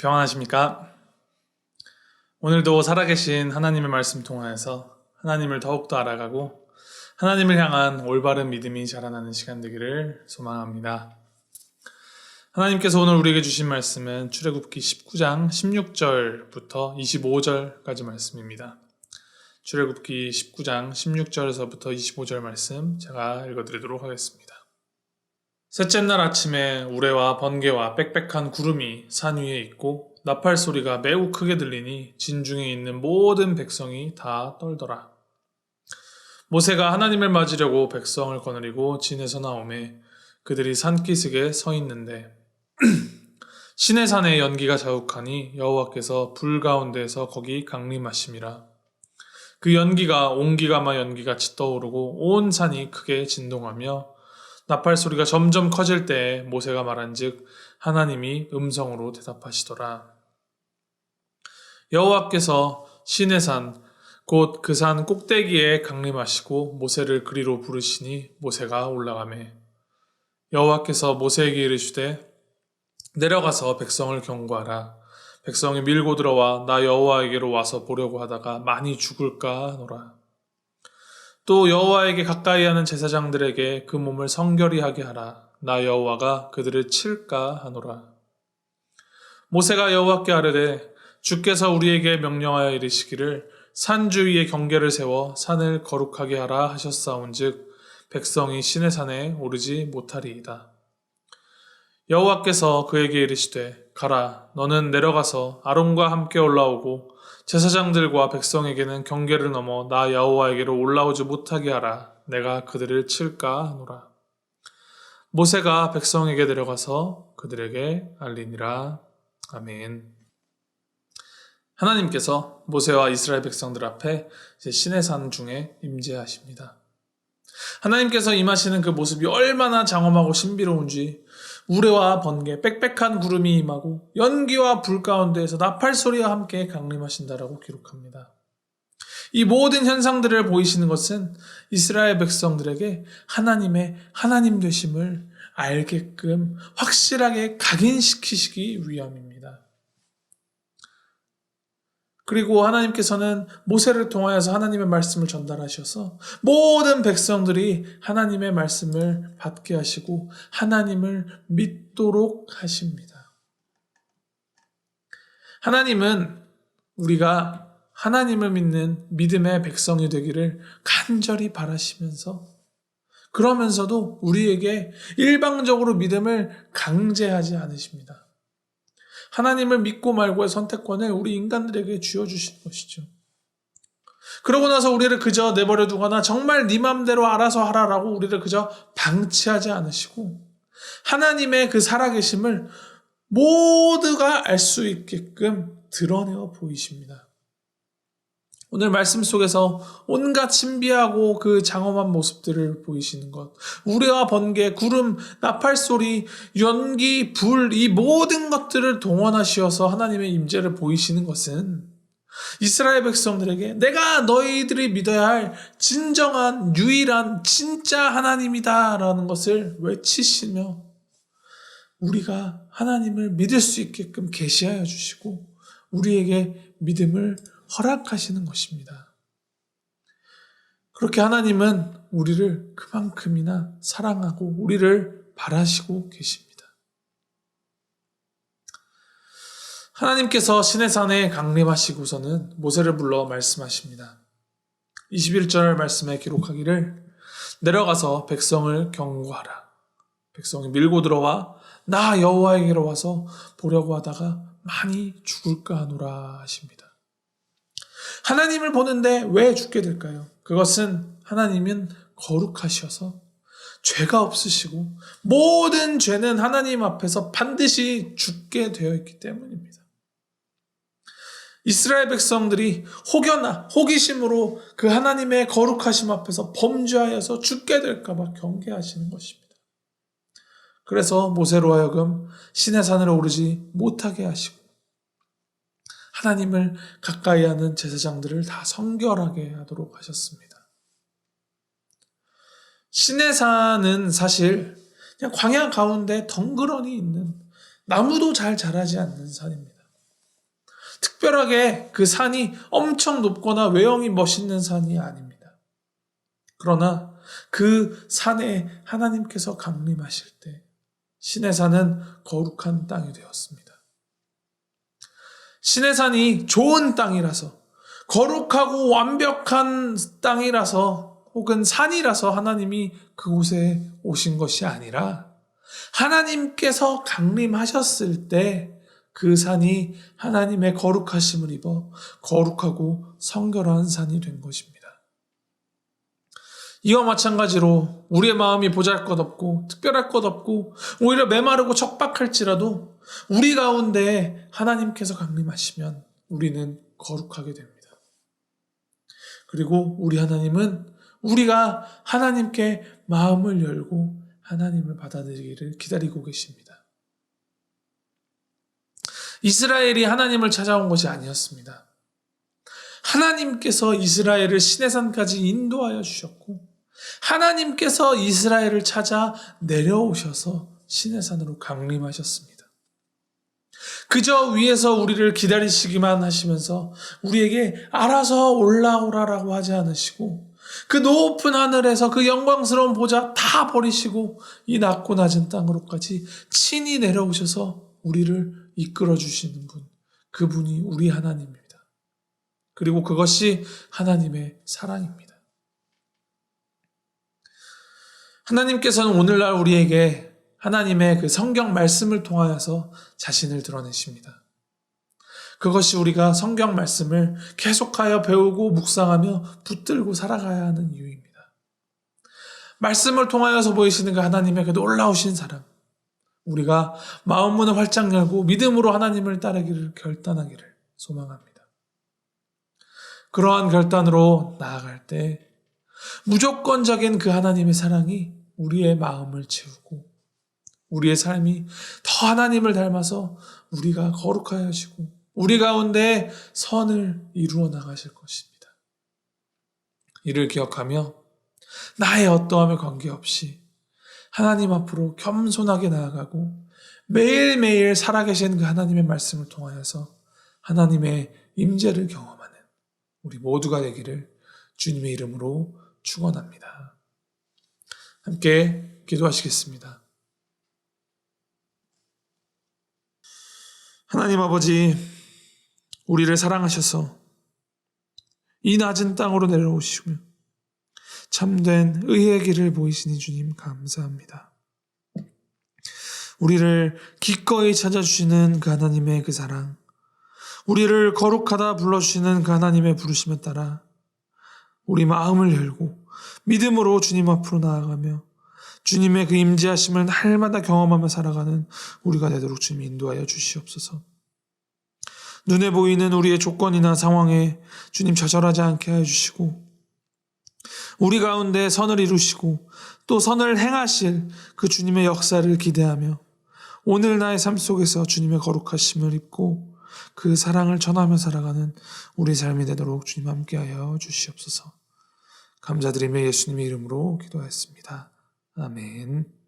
평안하십니까? 오늘도 살아계신 하나님의 말씀 통하여서 하나님을 더욱더 알아가고 하나님을 향한 올바른 믿음이 자라나는 시간 되기를 소망합니다. 하나님께서 오늘 우리에게 주신 말씀은 출애굽기 19장 16절부터 25절까지 말씀입니다. 출애굽기 19장 16절에서부터 25절 말씀 제가 읽어드리도록 하겠습니다. 셋째 날 아침에 우레와 번개와 빽빽한 구름이 산 위에 있고 나팔 소리가 매우 크게 들리니 진중에 있는 모든 백성이 다 떨더라. 모세가 하나님을 맞으려고 백성을 거느리고 진에서 나오매 그들이 산기슭에 서 있는데 시내산에 연기가 자욱하니 여호와께서 불 가운데에서 거기 강림하심이라. 그 연기가 온기가마 연기같이 떠오르고 온 산이 크게 진동하며 나팔 소리가 점점 커질 때에 모세가 말한즉 하나님이 음성으로 대답하시더라. 여호와께서 시내산 곧 그 산 꼭대기에 강림하시고 모세를 그리로 부르시니 모세가 올라가매 여호와께서 모세에게 이르시되 내려가서 백성을 경고하라. 백성이 밀고 들어와 나 여호와에게로 와서 보려고 하다가 많이 죽을까 하노라. 또 여호와에게 가까이 하는 제사장들에게 그 몸을 성결히 하게 하라. 나 여호와가 그들을 칠까 하노라. 모세가 여호와께 아뢰되 주께서 우리에게 명령하여 이르시기를 산 주위에 경계를 세워 산을 거룩하게 하라 하셨사온즉 백성이 시내산에 오르지 못하리이다. 여호와께서 그에게 이르시되 가라. 너는 내려가서 아론과 함께 올라오고 제사장들과 백성에게는 경계를 넘어 나 여호와에게로 올라오지 못하게 하라. 내가 그들을 칠까 하노라. 모세가 백성에게 데려가서 그들에게 알리니라. 아멘. 하나님께서 모세와 이스라엘 백성들 앞에 시내산 중에 임재하십니다. 하나님께서 임하시는 그 모습이 얼마나 장엄하고 신비로운지 우레와 번개, 빽빽한 구름이 임하고 연기와 불 가운데에서 나팔 소리와 함께 강림하신다라고 기록합니다. 이 모든 현상들을 보이시는 것은 이스라엘 백성들에게 하나님의 하나님 되심을 알게끔 확실하게 각인시키시기 위함입니다. 그리고 하나님께서는 모세를 통하여서 하나님의 말씀을 전달하셔서 모든 백성들이 하나님의 말씀을 받게 하시고 하나님을 믿도록 하십니다. 하나님은 우리가 하나님을 믿는 믿음의 백성이 되기를 간절히 바라시면서 그러면서도 우리에게 일방적으로 믿음을 강제하지 않으십니다. 하나님을 믿고 말고의 선택권을 우리 인간들에게 쥐어주시는 것이죠. 그러고 나서 우리를 그저 내버려 두거나 정말 네 맘대로 알아서 하라라고 우리를 그저 방치하지 않으시고 하나님의 그 살아계심을 모두가 알 수 있게끔 드러내어 보이십니다. 오늘 말씀 속에서 온갖 신비하고 그 장엄한 모습들을 보이시는 것, 우레와 번개, 구름, 나팔 소리, 연기, 불, 이 모든 것들을 동원하시어서 하나님의 임재를 보이시는 것은 이스라엘 백성들에게 내가 너희들이 믿어야 할 진정한 유일한 진짜 하나님이다 라는 것을 외치시며 우리가 하나님을 믿을 수 있게끔 계시하여 주시고 우리에게 믿음을 허락하시는 것입니다. 그렇게 하나님은 우리를 그만큼이나 사랑하고 우리를 바라시고 계십니다. 하나님께서 시내산에 강림하시고서는 모세를 불러 말씀하십니다. 21절 말씀에 기록하기를 내려가서 백성을 경고하라. 백성이 밀고 들어와 나 여호와에게로 와서 보려고 하다가 많이 죽을까 하노라 하십니다. 하나님을 보는데 왜 죽게 될까요? 그것은 하나님은 거룩하셔서 죄가 없으시고 모든 죄는 하나님 앞에서 반드시 죽게 되어 있기 때문입니다. 이스라엘 백성들이 혹여나 호기심으로 그 하나님의 거룩하심 앞에서 범죄하여서 죽게 될까 봐 경계하시는 것입니다. 그래서 모세로 하여금 시내산으로 오르지 못하게 하시고 하나님을 가까이 하는 제사장들을 다 성결하게 하도록 하셨습니다. 시내산은 사실 그냥 광야 가운데 덩그러니 있는 나무도 잘 자라지 않는 산입니다. 특별하게 그 산이 엄청 높거나 외형이 멋있는 산이 아닙니다. 그러나 그 산에 하나님께서 강림하실 때 시내산은 거룩한 땅이 되었습니다. 시내산이 좋은 땅이라서, 거룩하고 완벽한 땅이라서, 혹은 산이라서 하나님이 그곳에 오신 것이 아니라 하나님께서 강림하셨을 때 그 산이 하나님의 거룩하심을 입어 거룩하고 성결한 산이 된 것입니다. 이와 마찬가지로 우리의 마음이 보잘것없고 특별할 것 없고 오히려 메마르고 척박할지라도 우리 가운데 하나님께서 강림하시면 우리는 거룩하게 됩니다. 그리고 우리 하나님은 우리가 하나님께 마음을 열고 하나님을 받아들이기를 기다리고 계십니다. 이스라엘이 하나님을 찾아온 것이 아니었습니다. 하나님께서 이스라엘을 시내산까지 인도하여 주셨고 하나님께서 이스라엘을 찾아 내려오셔서 시내산으로 강림하셨습니다. 그저 위에서 우리를 기다리시기만 하시면서 우리에게 알아서 올라오라라고 하지 않으시고 그 높은 하늘에서 그 영광스러운 보좌 다 버리시고 이 낮고 낮은 땅으로까지 친히 내려오셔서 우리를 이끌어 주시는 분, 그분이 우리 하나님입니다. 그리고 그것이 하나님의 사랑입니다. 하나님께서는 오늘날 우리에게 하나님의 그 성경 말씀을 통하여서 자신을 드러내십니다. 그것이 우리가 성경 말씀을 계속하여 배우고 묵상하며 붙들고 살아가야 하는 이유입니다. 말씀을 통하여서 보이시는 그 하나님의 그 놀라우신 사랑, 우리가 마음 문을 활짝 열고 믿음으로 하나님을 따르기를 결단하기를 소망합니다. 그러한 결단으로 나아갈 때 무조건적인 그 하나님의 사랑이 우리의 마음을 채우고 우리의 삶이 더 하나님을 닮아서 우리가 거룩하여 하시고 우리 가운데 선을 이루어 나가실 것입니다. 이를 기억하며 나의 어떠함에 관계없이 하나님 앞으로 겸손하게 나아가고 매일매일 살아계신 그 하나님의 말씀을 통하여서 하나님의 임재를 경험하는 우리 모두가 되기를 주님의 이름으로 축원합니다. 함께 기도하시겠습니다. 하나님 아버지, 우리를 사랑하셔서 이 낮은 땅으로 내려오시며 참된 의의 길을 보이시니 주님 감사합니다. 우리를 기꺼이 찾아주시는 그 하나님의 그 사랑, 우리를 거룩하다 불러주시는 그 하나님의 부르심에 따라 우리 마음을 열고 믿음으로 주님 앞으로 나아가며 주님의 그 임재하심을 날마다 경험하며 살아가는 우리가 되도록 주님 인도하여 주시옵소서. 눈에 보이는 우리의 조건이나 상황에 주님 좌절하지 않게 하여 주시고 우리 가운데 선을 이루시고 또 선을 행하실 그 주님의 역사를 기대하며 오늘 나의 삶 속에서 주님의 거룩하심을 입고 그 사랑을 전하며 살아가는 우리 삶이 되도록 주님 함께하여 주시옵소서. 감사드리며 예수님의 이름으로 기도하였습니다. 아멘.